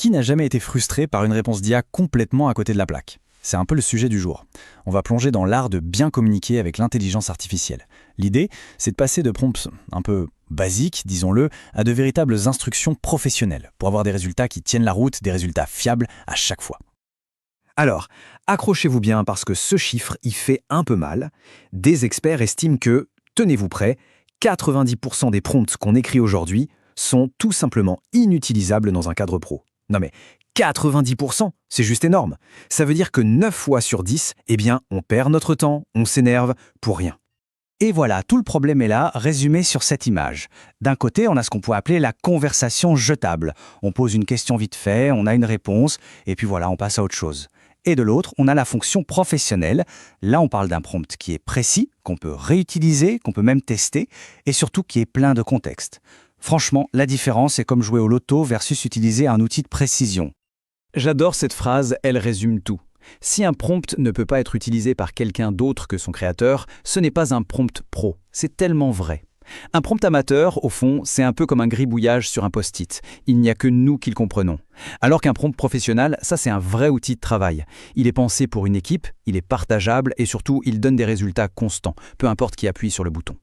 Qui n'a jamais été frustré par une réponse d'IA complètement à côté de la plaque? C'est un peu le sujet du jour. On va plonger dans l'art de bien communiquer avec l'intelligence artificielle. L'idée, c'est de passer de prompts un peu basiques, disons-le, à de véritables instructions professionnelles, pour avoir des résultats qui tiennent la route, des résultats fiables à chaque fois. Alors, accrochez-vous bien parce que ce chiffre y fait un peu mal. Des experts estiment que, tenez-vous prêts, 90% des prompts qu'on écrit aujourd'hui sont tout simplement inutilisables dans un cadre pro. Non mais 90%, c'est juste énorme. Ça veut dire que 9 fois sur 10, on perd notre temps, on s'énerve pour rien. Et voilà, tout le problème est là, résumé sur cette image. D'un côté, on a ce qu'on pourrait appeler la conversation jetable. On pose une question vite fait, on a une réponse, et puis voilà, on passe à autre chose. Et de l'autre, on a la fonction professionnelle. Là, on parle d'un prompt qui est précis, qu'on peut réutiliser, qu'on peut même tester, et surtout qui est plein de contexte. Franchement, la différence est comme jouer au loto versus utiliser un outil de précision. J'adore cette phrase, elle résume tout. Si un prompt ne peut pas être utilisé par quelqu'un d'autre que son créateur, ce n'est pas un prompt pro. C'est tellement vrai. Un prompt amateur, au fond, c'est un peu comme un gribouillage sur un post-it. Il n'y a que nous qui le comprenons. Alors qu'un prompt professionnel, ça c'est un vrai outil de travail. Il est pensé pour une équipe, il est partageable et surtout il donne des résultats constants, peu importe qui appuie sur le bouton.